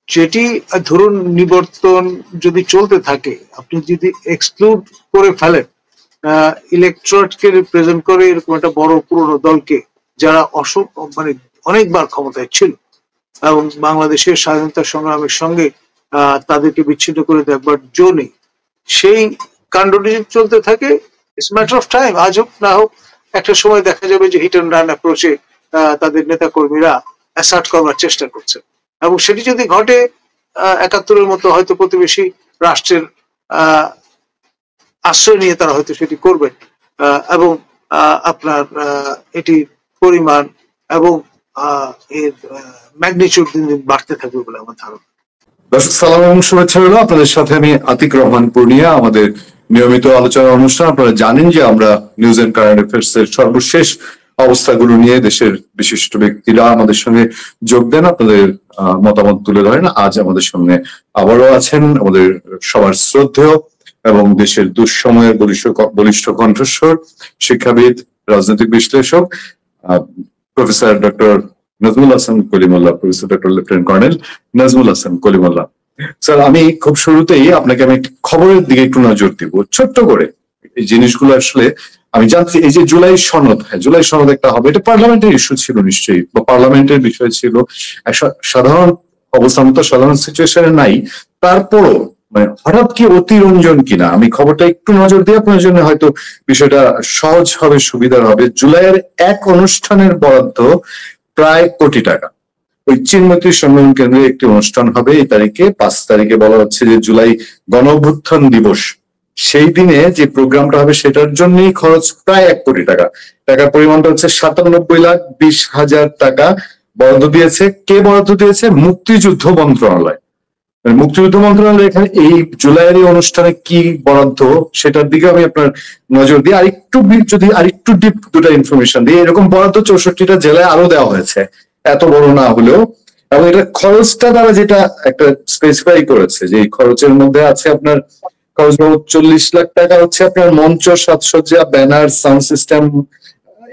যেটি ধরুন নিবর্তন যদি চলতে থাকে, আপনি যদি এক্সক্লুড করে ফেলেন ইলেকট্রেটকে রিপ্রেজেন্ট করে এরকম একটা বড় পুরনো দলকে, যারা মানে অনেকবার ক্ষমতায় ছিল এবং বাংলাদেশের স্বাধীনতা সংগ্রামের সঙ্গে তাদেরকে বিচ্ছিন্ন করে দেখবার জো নেই, সেই কাণ্ডটি চলতে থাকে, ইটস ম্যাটার অফ টাইম, আজ হোক না হোক একটা সময় দেখা যাবে যে হিট অ্যান্ড রান অ্যাপ্রোচে তাদের নেতা কর্মীরা অ্যাসার্ট করবার চেষ্টা করছে, এবং সেটি যদি ঘটে ৭১-এর মতো হয়তো প্রতিবেশী রাষ্ট্রের আশ্রয় নিয়ে তারা হয়তো সেটি করবেন, এবং আপনার এটির পরিমাণ এবং এর ম্যাগনিটিউড দিন দিন বাড়তে থাকবে বলে আমার ধারণা। দর্শক সালাম এবং শুভেচ্ছা রইল, আপনাদের সাথে আমি আতিক রহমান পূর্ণিয়া। আমাদের নিয়মিত আলোচনা অনুষ্ঠান, আপনারা জানেন যে আমরা নিউজ এন্ড কারেন্ট অ্যাফেয়ার্স এর সর্বশেষ অবস্থাগুলো নিয়ে দেশের বিশিষ্ট ব্যক্তিরা আমাদের সঙ্গে যোগ দেন, আপনাদের মতামত তুলে ধরেন। আজ আমাদের সঙ্গে আবারও আছেন আমাদের সবার শ্রদ্ধেয় এবং দেশের দুঃসময়ের বলিষ্ঠ কণ্ঠস্বর, শিক্ষাবিদ, রাজনৈতিক বিশ্লেষক professor doctor Nazmul Hasan Kalimullah, professor doctor lieutenant colonel Nazmul Hasan Kalimullah. Sir, আমি খুব শুরুতেই আপনাকে আমি খবরের দিকে একটু নজর দিব ছোট্ট করে। এই জিনিসগুলো আসলে আমি জানছি, এই যে জুলাই সনদ, জুলাই সনদ একটা হবে, এটা পার্লামেন্টের ইস্যু ছিল নিশ্চয়ই, বা পার্লামেন্টের বিষয় ছিল, সাধারণ অবস্থা মতো সাধারণ সিচুয়েশনে নাই, তারপরও মানে হঠাৎ কি অতিরঞ্জন কিনা, আমি খবরটা একটু নজর দিয়ে আপনার জন্য হয়তো বিষয়টা সহজ হবে, সুবিধার হবে। জুলাইয়ের এক অনুষ্ঠানের বরাদ্দ প্রায় কোটি টাকা। ওই চিনমৈত্রী সম্মেলন কেন্দ্রে একটি অনুষ্ঠান হবে এই তারিখে, ৫ তারিখে বলা হচ্ছে যে জুলাই গণ অভ্যুত্থান দিবস, সেই দিনে যে প্রোগ্রামটা হবে সেটার জন্যই খরচ প্রায় ১ কোটি টাকা। টাকার পরিমাণটা হচ্ছে ৯৭,২০,০০০ টাকা বরাদ্দ দিয়েছে। কে বরাদ্দ দিয়েছে? মুক্তিযুদ্ধ মন্ত্রণালয়। মুক্তিযুদ্ধ মন্ত্রণালয় এখানে এই জুলাইয়ের এই অনুষ্ঠানে কি বরাদ্দ, সেটার দিকে আমি আপনার নজর দিই। আরেকটু ডিপ দুটা ইনফরমেশন দিই। এরকম বরাদ্দ ৬৪টা জেলায় আরো দেওয়া হয়েছে, এত বড় না হলেও। এবং এটা খরচটা তারা যেটা একটা স্পেসিফাই করেছে, যে এই খরচের মধ্যে আছে আপনার খরচ ৪০ লাখ টাকা হচ্ছে আপনার মঞ্চ, সাজসজ্জা, ব্যানার, সাউন্ড সিস্টেম,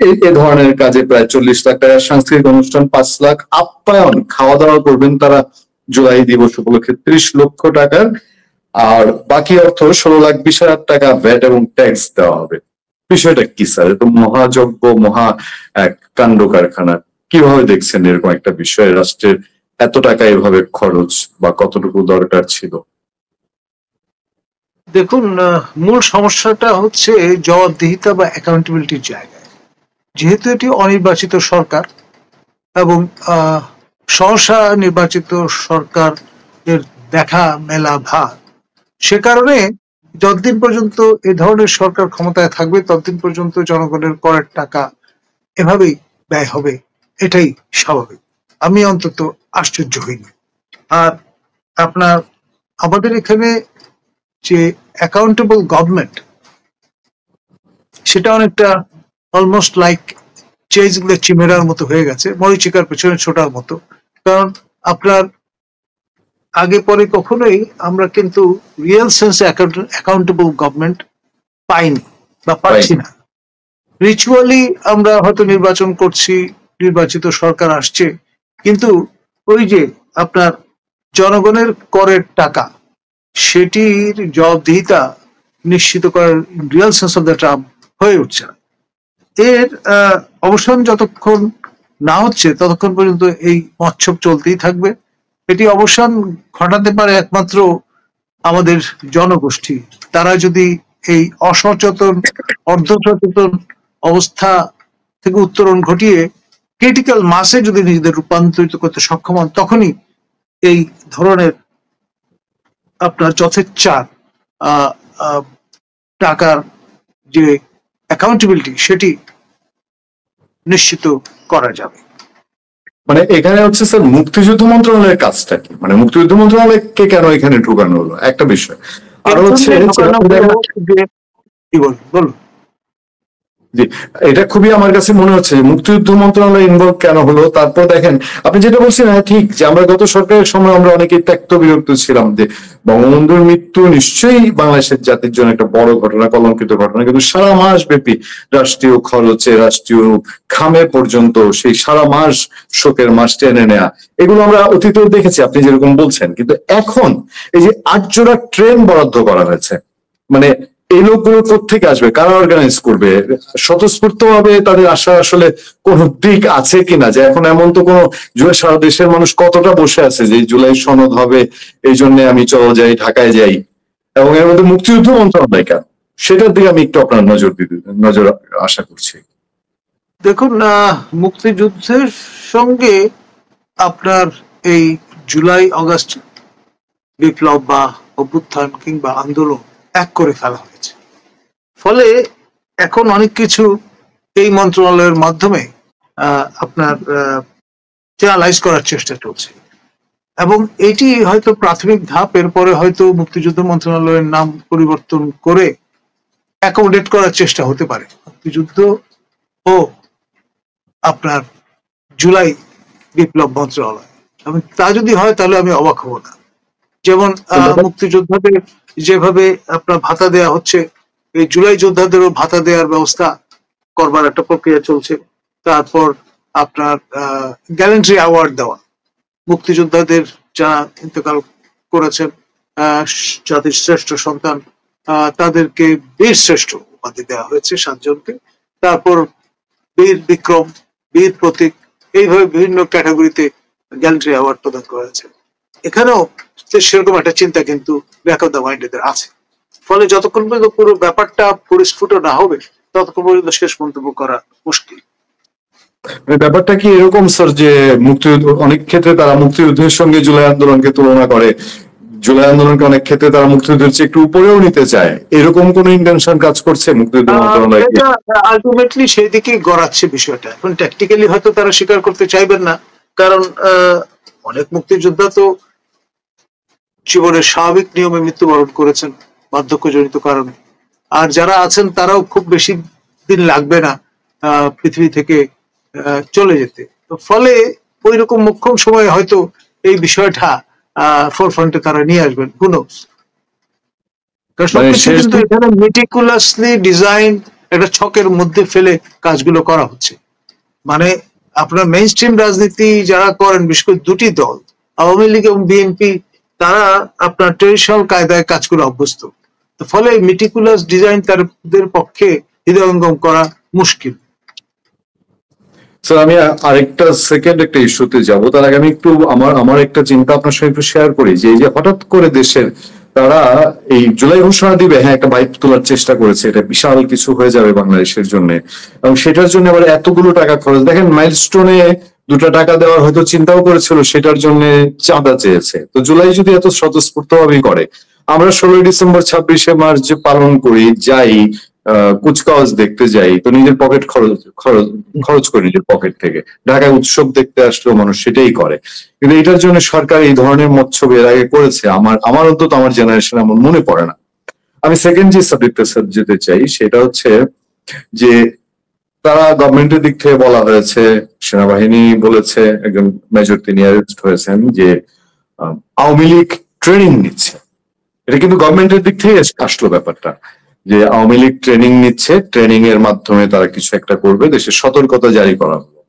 এই ধরনের কাজে প্রায় ৪০ লাখ টাকা, সাংস্কৃতিক অনুষ্ঠান ৫ লাখ, আপ্যায়ন খাওয়া দাওয়া করবেন তারা জুলাই দিবস উপলক্ষে ৩০ লক্ষ টাকার, আর বাকি অর্থ ১৬,২০,০০০ টাকা ভ্যাট এবং ট্যাক্স দেওয়া হবে। বিষয়টা কি স্যার? এত মহাযজ্ঞ, মহা এক কাণ্ড কারখানা, কিভাবে দেখছেন এরকম একটা বিষয়? রাষ্ট্রের এত টাকা এভাবে খরচ বা কতটুকু দরকার ছিল? দেখুন, মূল সমস্যাটা হচ্ছে জবাবদিহিতা বা অ্যাকাউন্টেবিলিটির জায়গায়। যেহেতু এটি অনির্বাচিত সরকার এবং সহসা নির্বাচিত সরকার এর দেখা মেলা ভার, সে কারণে যতদিন পর্যন্ত এ ধরনের সরকার ক্ষমতায় থাকবে ততদিন পর্যন্ত জনগণের করের টাকা এভাবেই ব্যয় হবে, এটাই স্বাভাবিক। আমি অন্তত আশ্চর্য হইনি। আর আপনার আমাদের এখানে যে অ্যাকাউন্টেবল গভর্নমেন্ট, সেটা অনেকটা অলমোস্ট লাইক চেজগুলো চিমেরার মতো হয়ে গেছে, মরিচিকার পেছনে ছোটার মতো। কারণ আপনার আগে পরে কখনোই আমরা কিন্তু রিয়েল সেন্স অ্যাকাউন্টেবল গভর্নমেন্ট পাইনি বা পাচ্ছি না। রিচুয়ালি আমরা হয়তো নির্বাচন করছি, নির্বাচিত সরকার আসছে, কিন্তু ওই যে আপনার জনগণের করের টাকা, সেটির জবাবদিহিতা নিশ্চিত করার real sense of the term হয়ে উঠছে না। এর অবসান যতক্ষণ না হচ্ছে ততক্ষণ পর্যন্ত এই মৎসব চলতেই থাকবে। এটি অবসান ঘটাতে পারে একমাত্র আমাদের জনগোষ্ঠী। তারা যদি এই অসচেতন, অর্ধসচেতন অবস্থা থেকে উত্তরণ ঘটিয়ে ক্রিটিক্যাল মাসে যদি নিজেদের রূপান্তরিত করতে সক্ষম হন, তখনই এই ধরনের আপনার যথেচ্ছার টাকার যে অ্যাকাউন্টেবিলিটি, সেটি নিশ্চিত করা যাবে। মানে এখানে হচ্ছে স্যার মুক্তিযুদ্ধ মন্ত্রণালয়ের কাজটা কি? মানে মুক্তিযুদ্ধ মন্ত্রণালয়কে কেন এখানে ঢুকানো হলো একটা বিষয়। আর হচ্ছে জি, এটা খুবই আমার কাছে মনে হচ্ছে যে মুক্তিযুদ্ধ মন্ত্রণালয় ইনভলভ কেন হলো। তারপর দেখেন আপনি যেটা বলছেন, হ্যাঁ ঠিক, যে আমরা গত সরকারের সময় আমরা অনেকেই ত্যক্ত বিরক্ত ছিলাম যে বঙ্গবন্ধুর মৃত্যু নিশ্চয়ই বাংলাদেশের জাতির জন্য একটা বড় ঘটনা, কলঙ্কিত ঘটনা, কিন্তু সারা মাস ব্যাপী রাষ্ট্রীয় খরচে, রাষ্ট্রীয় খামে পর্যন্ত সেই সারা মাস শোকের মাস টেনে নেয়া, এগুলো আমরা অতীতেও দেখেছি আপনি যেরকম বলছেন। কিন্তু এখন এই যে ৮ জোড়া ট্রেন বরাদ্দ করা হয়েছে, মানে এই লোকগুলো কোত্থেকে আসবে, কারা অর্গানাইজ করবে, স্বতঃস্ফূর্ত ভাবে তাদের আসা আসলে কোন দিক আছে কিনা? যে এখন এমন তো কোনো সারা দেশের মানুষ কতটা বসে আছে যে জুলাই সনদ হবে এই জন্য আমি চলে যাই, ঢাকায় যাই, এবং এর মধ্যে মুক্তিযুদ্ধ মন্ত্রণালয় কেন, সেটার দিকে আমি একটু আপনার নজর আশা করছি। দেখুন, মুক্তিযুদ্ধের সঙ্গে আপনার এই জুলাই আগস্ট বিপ্লব বা অভ্যুত্থান কিংবা আন্দোলন এক করে ফেলা হয়েছে। ফলে এখন অনেক কিছু এই মন্ত্রণালয়ের মাধ্যমে আপনার চ্যানেলাইজ করার চেষ্টা চলছে, এবং এটি হয়তো প্রাথমিক ধাপ। এরপরে হয়তো মুক্তিযুদ্ধ মন্ত্রণালয়ের নাম পরিবর্তন করে অ্যাকোমোডেট করার চেষ্টা হতে পারে মুক্তিযুদ্ধ ও আপনার জুলাই বিপ্লব মন্ত্রণালয়। এবং তা যদি হয় তাহলে আমি অবাক হব না। যেমন মুক্তিযোদ্ধাদের যেভাবে আপনার ভাতা দেয়া হচ্ছে, এই জুলাই যোদ্ধাদেরও ভাতা দেওয়ার ব্যবস্থা করবার একটা প্রক্রিয়া চলছে। তারপর আপনার গ্যালেন্ট্রি অ্যাওয়ার্ড দেওয়া, মুক্তিযোদ্ধাদের যারা ইন্তেকাল করেছেন, জাতির শ্রেষ্ঠ সন্তান, তাদেরকে বীর শ্রেষ্ঠ উপাধি দেওয়া হয়েছে 7 জনকে। তারপর বীর বিক্রম, বীর প্রতীক, এইভাবে বিভিন্ন ক্যাটাগরিতে গ্যালেন্ট্রি অ্যাওয়ার্ড প্রদান করা হয়েছে। এখানেও সেরকম একটা চিন্তা কিন্তু ব্যাক অফ দ্য মাইন্ডের আছে। ফলে যতক্ষণ পর্যন্ত পুরো ব্যাপারটা পরিস্ফুট না হবে ততক্ষণ পর্যন্ত শেষ মন্তব্য করা মুশকিল। ব্যাপারটা কি এরকম স্যার, যে মুক্তিযুদ্ধ অনেক ক্ষেত্রে তারা মুক্তিযুদ্ধের সঙ্গে জুলাই আন্দোলনকে তুলনা করে, জুলাই আন্দোলনকে অনেক ক্ষেত্রে তারা মুক্তিযুদ্ধের চেয়ে একটু উপরেও নিতে চায়, এরকম কোন ইন্টেনশন কাজ করছে মুক্তিযুদ্ধ মন্ত্রণালয়? এটা আলটিমেটলি সেই দিকেই গড়াচ্ছে বিষয়টা। এখন ট্যাকটিক্যালি হয়তো তারা স্বীকার করতে চাইবেন না, কারণ অনেক মুক্তিযোদ্ধা তো জীবনের স্বাভাবিক নিয়মে মৃত্যুবরণ করেছেন বার্ধক্যজনিত কারণে। আর যারা আছেন তারাও খুব বেশি দিন লাগবে না পৃথিবী থেকে চলে যেতে। তো ফলে ওই রকম মোক্ষম সময়ে হয়তো এই বিষয়টা ফোরফ্রন্টে তারা নিয়ে আসবেন, হু নোস। সবকিছু কিন্তু এখানে মেটিকুলাসলি ডিজাইন, একটা ছকের মধ্যে ফেলে কাজগুলো করা হচ্ছে। মানে আপনার মেইন স্ট্রিম রাজনীতি যারা করেন, বিশেষ করে দুটি দল, আওয়ামী লীগ এবং বিএনপি, তারা আপনার ট্রেডিশনাল কায়দায় কাজ করে অভ্যস্ত। তো ফলে মেটিকুলাস ডিজাইন তাদের পক্ষে হৃদয়ঙ্গম করা মুশকিল। স্যার, আমি আরেকটা সেকেন্ড একটা ইস্যুতে যাব, তার আগে আমি একটু আমার একটা চিন্তা আপনার সঙ্গে একটু শেয়ার করি। যে এই যে হঠাৎ করে দেশের তারা এই জুলাই ঘোষণা দিবে, হ্যাঁ একটা বাইক তোলার চেষ্টা করেছে, এটা বিশাল কিছু হয়ে যাবে বাংলাদেশের জন্য, এবং সেটার জন্য আবার এতগুলো টাকা খরচ। দেখেন মাইলস্টোনে 2টা টাকা দেওয়ার হয়তো চিন্তাও করেছিল, সেটার জন্য চাঁদা চেয়েছে। তো জুলাই যদি এত স্বতঃস্ফূর্ত ভাবেই করে, আমরা 16ই ডিসেম্বর 26শে মার্চ যে পালন করি, যাই কুচকাওয়াজ দেখতে যাই, তো নিজের পকেট খরচ করি, নিজের পকেট থেকে। ঢাকায় উৎসব দেখতে আসলেও মানুষ সেটাই করে। কিন্তু এটার জন্য সরকার এই ধরনের মৎসব এর আগে করেছে আমার অন্তত আমার জেনারেশন এমন মনে পড়ে না। আমি সেকেন্ড যে সাবজেক্টে যেতে চাই সেটা হচ্ছে যে তারা গভর্নমেন্টের দিক থেকে বলা হয়েছে, সেনাবাহিনী বলেছে, একজন মেজর তিনি অ্যারেস্ট হয়েছেন, যে আওয়ামী লীগ ট্রেনিং নিচ্ছে। এটা কিন্তু গভর্নমেন্টের দিক থেকে আসলো ব্যাপারটা, যে আওয়ামী লীগ ট্রেনিং নিচ্ছে, ট্রেনিং এর মাধ্যমে তারা কিছু একটা করবে, দেশের সতর্কতা জারি করা হলো।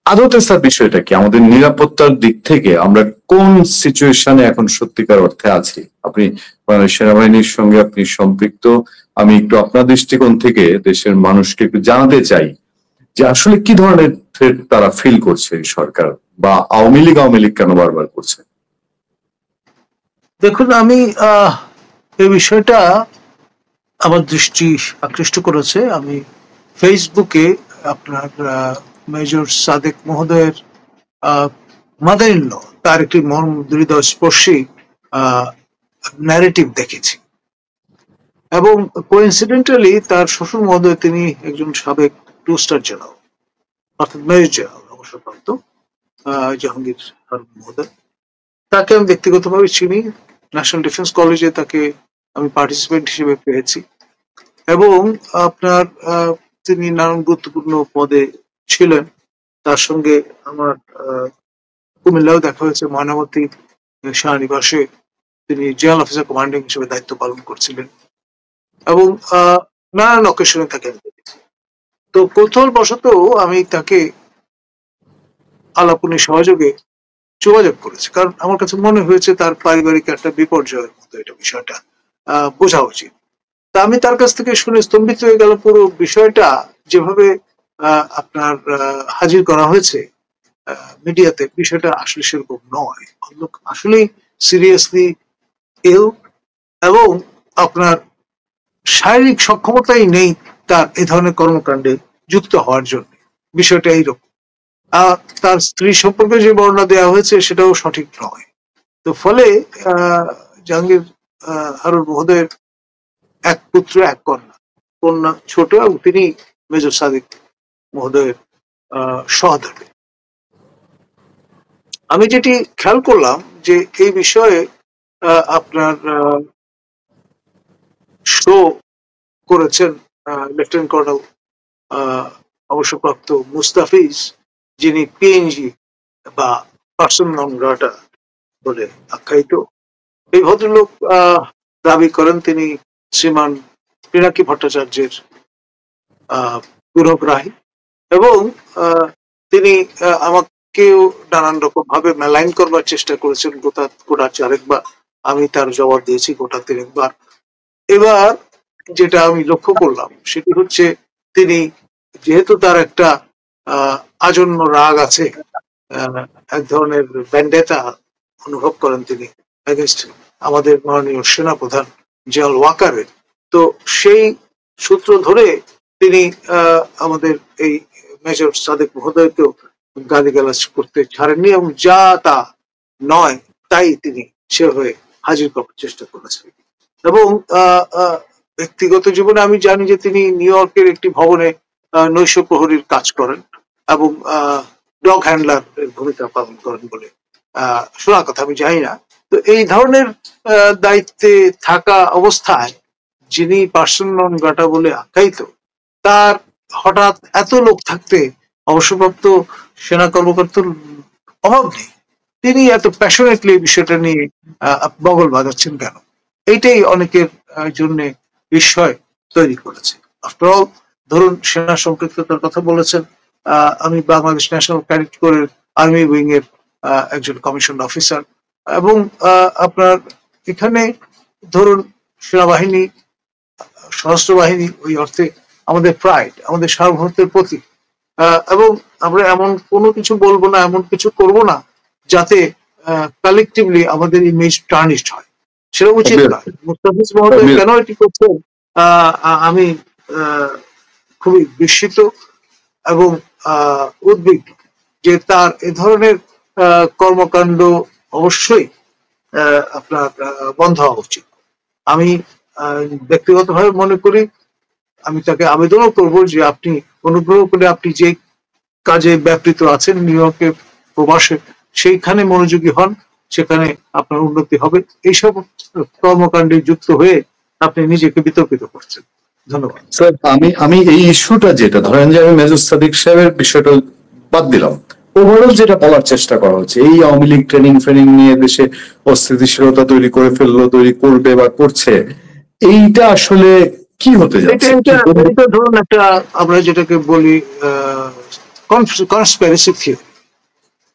আদতে স্যার বিষয়টা কি? আমাদের নিরাপত্তার দিক থেকে আমরা কোন সিচুয়েশনে এখন সত্যিকার অর্থে আছি? আপনি সেনাবাহিনীর সঙ্গে আপনি সম্পৃক্ত, আমি একটু আপনার দৃষ্টিকোণ থেকে দেশের মানুষকে একটু জানাতে চাই যে আসলে কি ধরনের থ্রেট তারা ফিল করছে সরকার, বা আওয়ামী লীগ কেন বারবার করছে? দেখুন, আমি এই বিষয়টা আমার দৃষ্টি আকৃষ্ট করেছে। আমি ফেসবুকে আপনার মেজর সাদেক মহোদয়ের মাদার ইন ল, তার একটি মর্ম হৃদয়স্পর্শী ন্যারেটিভ দেখেছি। এবং কোইন্সিডেন্টালি তার শ্বশুর মহোদয়, তিনি একজন সাবেক 2 স্টার জেনারেল, অর্থাৎ মেজর জেনারেল অবসরপ্রাপ্ত জাহাঙ্গীর ফারুক মহোদয়। তাকে আমি ব্যক্তিগতভাবে চিনি, ন্যাশনাল ডিফেন্স কলেজে তাকে আমি পার্টিসিপেন্ট হিসেবে পেয়েছি। এবং আপনার তিনি নানান গুরুত্বপূর্ণ পদে ছিলেন। তার সঙ্গে আমার কুমিল্লাও দেখা হয়েছে, ময়নামতি সেনানিবাসে তিনি জেনারেল অফিসার কমান্ডিং হিসেবে দায়িত্ব পালন করছিলেন এবং নানান অকেশনে তাকে দেখেছি। তো কৌতূহলবশত আমি তাকে আলাপনী সহযোগে যোগাযোগ করেছি, কারণ আমার কাছে মনে হয়েছে তার পারিবারিক একটা বিপর্যয়ের মতো এটা বিষয়টা বোঝা উচিত। তা আমি তার কাছ থেকে শুনে স্তম্ভিত হয়ে গেল পুরো বিষয়টা যেভাবে আপনার হাজির করা হয়েছে মিডিয়াতে, বিষয়টা আসলে সেরকম নয়। আসলেই সিরিয়াসলি ইল এবং আপনার শারীরিক সক্ষমতাই নেই তার এ ধরনের কর্মকাণ্ডে যুক্ত হওয়ার জন্য। বিষয়টা এইরকম। তার স্ত্রী সম্পর্কে যে বর্ণনা দেওয়া হয়েছে সেটাও সঠিক নয়। তো ফলে জাহাঙ্গীর হারুন মহোদয়ের এক পুত্র এক কন্যা, কন্যা ছোট এবং তিনি মেজর সাদিক মহোদয়ের সহধর্মী। আমি যেটি খেয়াল করলাম যে এই বিষয়ে আপনার শো করেছেন লেফটেন্যান্ট কর্নেল অবসরপ্রাপ্ত মুস্তাফিজ, যিনি পিএনজি বা পার্সন নন গ্রাটা বলে আখ্যায়িত। এই ভদ্রলোক দাবি করেন তিনি শ্রীমান পিনাকি ভট্টাচার্যের গুণগ্রাহী এবং তিনি আমাকেও নানান রকম ভাবে মেলাইন করবার চেষ্টা করেছেন গোটা চারেকবার। আমি তার জবাব দিয়েছি গোটা তিনেকবার। এবার যেটা আমি লক্ষ্য করলাম সেটি হচ্ছে তিনি যেহেতু তার একটা আজন্য রাগ আছে, এক ধরনের ব্যান্ডেটা অনুভব করেন তিনি এগেনস্ট আমাদের মাননীয় সেনাপ্রধান জেনারেল ওয়াকারের। তো সেই সূত্র ধরে তিনি আমাদের এই মেজর সাদেক মহোদয়কেও গালিগালাজ করতে ছাড়েননি এবং যা তা নয় তাই তিনি সে হয়ে হাজির করার চেষ্টা করেছেন। এবং ব্যক্তিগত জীবনে আমি জানি যে তিনি নিউ ইয়র্কের একটি ভবনে নৈশ প্রহরীর কাজ করেন এবং ডগ হ্যান্ডলার এর ভূমিকা পালন করেন বলে শোনা কথা, আমি জানি না। তো এই ধরনের দায়িত্বে থাকা অবস্থায় যিনি পার্সন নন গ্রাটা বলে আখ্যায়িত, তার হঠাৎ এত লোক থাকতে অবসরপ্রাপ্ত সেনা কর্মকর্তার অভাব নেই, তিনি এত প্যাশনেটলি বিষয়টা নিয়ে বগল বাজাচ্ছেন কেন? এইটাই অনেকের জন্য বিস্ময় তৈরি করেছে। আফটার অল ধরুন সেনা সম্পৃক্ততার কথা বলেছেন, আমি বাংলাদেশ ন্যাশনাল ক্যাডেট কোরের আর্মি উইং এর একজন কমিশন অফিসার এবং আপনার এখানে ধরুন সেনাবাহিনী সশস্ত্র বাহিনী ওই অর্থে আমাদের প্রাইড, আমাদের সার্বভৌমত্বের প্রতীক এবং আমরা এমন কোনো কিছু বলবো না, এমন কিছু করব না যাতে কালেকটিভলি আমাদের ইমেজ টার্নিশড হয়, সেটা উচিত নয়। মুস্তাফিজ মহোদয় কেন এটি করছেন আমি খুবই বিস্মিত এবং উদ্বিগ্ন যে তার এ ধরনের কর্মকাণ্ড অবশ্যই আপনার বন্ধ হওয়া উচিত। আমি ব্যক্তিগতভাবে মনে করি, আমি তাকে আবেদনও করব যে আপনি অনুগ্রহ করে আপনি যে কাজে ব্যাপৃত আছেন নিউ ইয়র্কের প্রবাসে, সেইখানে মনোযোগী হন, সেখানে আপনার উন্নতি হবে। এইসব কর্মকাণ্ডে যুক্ত হয়ে আপনি নিজেকে বিতর্কিত করছেন। ধন্যবাদ স্যার। আমি এই ইস্যুটা যেটা ধরেন যে আমি মেজর সাদিক সাহেবের বিষয়টা বাদ দিলাম, ওভারঅল যেটা বলার চেষ্টা করা হচ্ছে এই আওয়ামী লীগ ট্রেনিং ফ্রেনিং নিয়ে দেশে অস্থিতিশীলতা তৈরি করে ফেললো, তৈরি করবে বা করছে, এইটা আসলে কি হতে যাচ্ছে? এটা ধরুন একটা আমরা যেটাকে বলি কনস্পিরেসি থিওরি,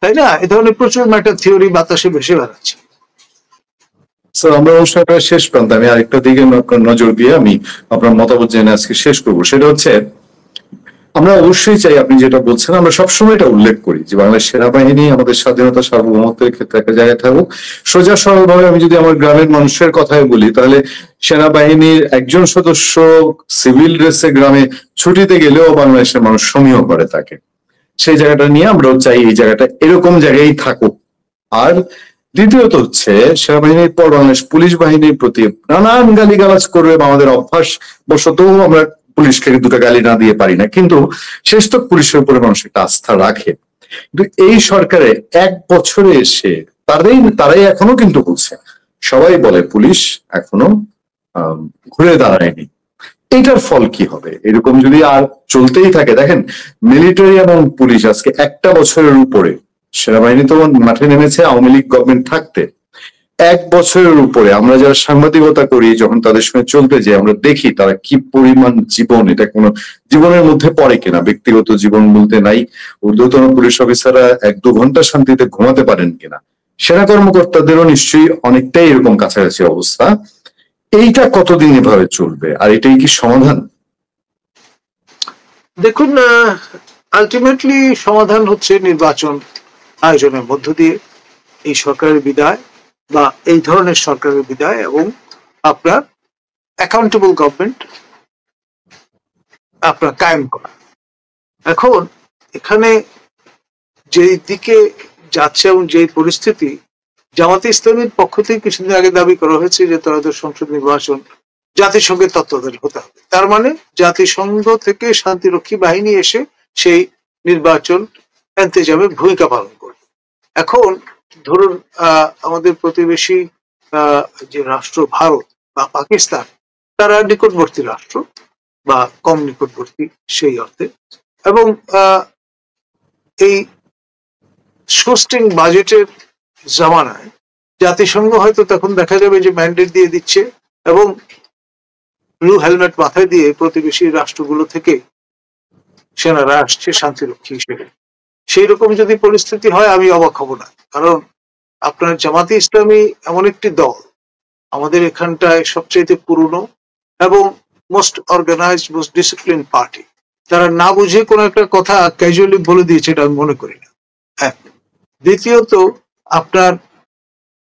তাই না? এ ধরনের প্রচুর ম্যাটার থিওরি বাতাসে ভেসে বেড়াচ্ছে। স্যার আমরা অনুষ্ঠানটা শেষ প্রান্তে আমি আরেকটা দিকে নজর দিয়ে আমি আপনার মতামত জেনে আজকে শেষ করবো। সেটা হচ্ছে আমরা অবশ্যই চাই, আপনি যেটা বলছেন আমরা সবসময় এটা উল্লেখ করি যে বাংলাদেশ সেনাবাহিনী আমাদের স্বাধীনতা সার্বভৌমত্বের ক্ষেত্রে একটা জায়গায় থাকুক। সোজা সরলভাবে আমি যদি আমার গ্রামের মানুষের কথাই বলি, তাহলে সেনাবাহিনীর একজন সদস্য সিভিল ড্রেসে গ্রামে ছুটিতে গেলেও বাংলাদেশের মানুষ সমীহ করে তাকে। সেই জায়গাটা নিয়ে আমরাও চাই এই জায়গাটা এরকম জায়গায় থাকুক। আর দ্বিতীয়ত হচ্ছে সেনাবাহিনীর পর বাংলাদেশ পুলিশ বাহিনীর প্রতি নানান গালিগালাজ করবে বা আমাদের অভ্যাস বশত আমরা পুলিশকে দুটো গালি না দিয়ে পারি না, কিন্তু শেষ তো পুলিশের উপরে মানুষ একটা আস্থা রাখে। কিন্তু এই সরকারে এক বছরে এসে তারাই এখনো কিন্তু বলছে, সবাই বলে পুলিশ এখনো ঘুরে দাঁড়ায়নি। এটার ফল কি হবে? এরকম যদি আর চলতেই থাকে, দেখেন মিলিটারি এবং পুলিশ আজকে একটা বছরের উপরে, সেনাবাহিনী তো মাঠে নেমেছে আওয়ামী লীগ গভর্নমেন্ট থাকতে, এক বছরের উপরে আমরা যারা সাংবাদিকতা করি, যখন তাদের সঙ্গে চলতে যাই আমরা দেখি তারা কি পরিমাণ জীবন, এটা কোনো জীবনের মধ্যে পড়ে কিনা, ব্যক্তিগত জীবন বলতে নাই, ঊর্ধ্বতন পুলিশ অফিসাররা 1-2 ঘন্টা শান্তিতে ঘুমাতে পারেন কিনা, সেনা কর্মকর্তাদেরও নিশ্চয়ই অনেকটাই এরকম কাছাকাছি অবস্থা। এইটা কতদিন এভাবে চলবে, আর এটাই কি সমাধান? দেখুন, আলটিমেটলি সমাধান হচ্ছে নির্বাচন আয়োজনের মধ্য দিয়ে এই সরকারের বিদায় বা এই ধরনের সরকারের বিদায় এবং আপনার অ্যাকাউন্টেবল গভর্নমেন্ট আপনার কায়েম করা। এখন এখানে যেই দিকে যাচ্ছে এবং যেই পরিস্থিতি, জামাতে ইসলামীর পক্ষ থেকে কিছুদিন আগে দাবি করা হয়েছে যে ত্রয়োদশ সংসদ নির্বাচন জাতিসংঘের তত্ত্বাবধানে হতে হবে। তার মানে জাতিসংঘ থেকে শান্তিরক্ষী বাহিনী এসে সেই নির্বাচন এন্তেজামের ভূমিকা পালন করবে। এখন ধরুন আমাদের প্রতিবেশী যে রাষ্ট্র ভারত বা পাকিস্তান, তারা নিকটবর্তী রাষ্ট্র বা কম নিকটবর্তী সেই অর্থে, এবং এই সোস্টিং বাজেটের জামানায় জাতিসংঘ হয়তো তখন দেখা যাবে যে ম্যান্ডেট দিয়ে দিচ্ছে এবং ব্লু হেলমেট মাথায় দিয়ে প্রতিবেশী রাষ্ট্রগুলো থেকে সেনারা আসছে শান্তিরক্ষী হিসেবে। সেই রকম যদি পরিস্থিতি হয় আমি অবাক হব না, কারণ আপনার জামাতে ইসলামী এমন একটি দল, আমাদের এখানটায় সবচেয়ে পুরনো এবং most organized, most discipline party. তারা না বুঝে কোনো একটা কথা ক্যাজুয়ালি বলে দিয়েছে, এটা আমি মনে করি না। হ্যাঁ, দ্বিতীয়ত আপনার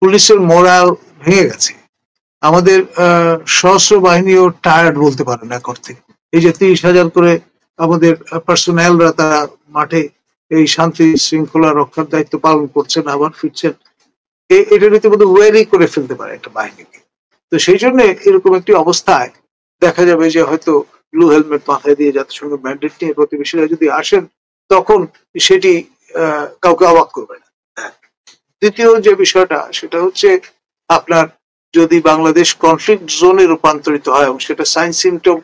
পুলিশের মোরাল ভেঙে গেছে, আমাদের সশস্ত্র বাহিনীও টায়ার্ড বলতে পারেন এক অর্থে। এই যে 30,000 করে আমাদের পার্সোনালরা তারা মাঠে এই শান্তি শৃঙ্খলা রক্ষার দায়িত্ব পালন করছেন, আবার ফিরছেন, এটা রীতিমতো ওয়ারি করে ফেলতে পারে একটা বাহিনীকে। তো সেই জন্য এরকম একটি অবস্থায় দেখা যাবে যে হয়তো ব্লু হেলমেট মাথায় দিয়ে জাতিসংঘ ম্যান্ডেট নিয়ে প্রতিবেশীরা যদি আসেন, তখন সেটি কাউকে অবাক করবে না। দ্বিতীয় যে বিষয়টা, সেটা হচ্ছে আপনার যদি বাংলাদেশ কনফ্লিক্ট জোনে রূপান্তরিত হয় এবং সেটা সাইন সিমটম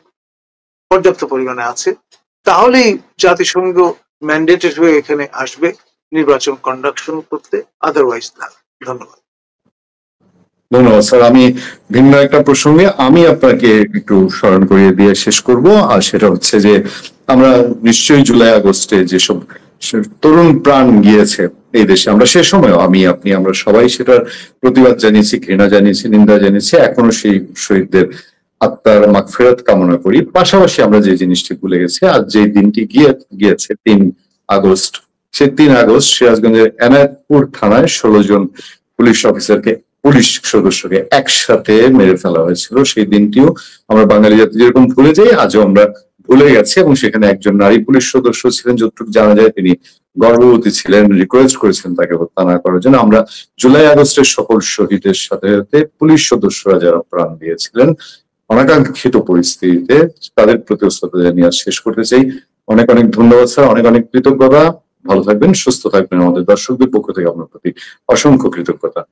পর্যাপ্ত পরিমাণে আছে, তাহলেই জাতিসংঘ ম্যান্ডেটেড হয়ে এখানে আসবে নির্বাচন কন্ডাকশন করতে, আদারওয়াইজ না। ধন্যবাদ। ধন্যবাদ স্যার। আমি ভিন্ন একটা প্রসঙ্গে আমি আপনাকে একটু স্মরণ করিয়ে দিয়ে শেষ করব, আর সেটা হচ্ছে যে আমরা নিশ্চয়ই জুলাই আগস্টে যেসব তরুণ প্রাণ গিয়েছে এই দেশে, আমরা সে সময় আমি আপনি আমরা সবাই সেটার প্রতিবাদ জানিয়েছি, ঘৃণা জানিয়েছি, নিন্দা জানিয়েছি, এখনো সেই শহীদদের আত্মার মাগফিরাত কামনা করি। পাশাপাশি আমরা যে জিনিসটি ভুলে গেছি, আজ যে দিনটি গিয়েছে 3 আগস্ট, সেই 3 আগস্ট সিরাজগঞ্জের এনায়তপুর থানায় 16 জন পুলিশ সদস্যকে একসাথে মেরে ফেলা হয়েছিল। সেই দিনটিও আমরা বাঙালি জাতি যেরকম ভুলে যাই, আজও আমরা ভুলে গেছি। এবং সেখানে একজন নারী পুলিশ সদস্য ছিলেন, যতটুকু জানা যায় তিনি গর্ভবতী ছিলেন, রিকোয়েস্ট করেছেন তাকে হত্যা না করার জন্য। আমরা জুলাই আগস্টের সকল শহীদের সাথে সাথে পুলিশ সদস্যরা যারা প্রাণ দিয়েছিলেন অনাকাঙ্ক্ষিত পরিস্থিতিতে, তাদের প্রতি শ্রদ্ধা জানিয়ে শেষ করতে চাই। অনেক অনেক ধন্যবাদ স্যার, অনেক অনেক কৃতজ্ঞতা। ভালো থাকবেন, সুস্থ থাকবেন। আমাদের দর্শকদের পক্ষ থেকে আপনার প্রতি অসংখ্য কৃতজ্ঞতা।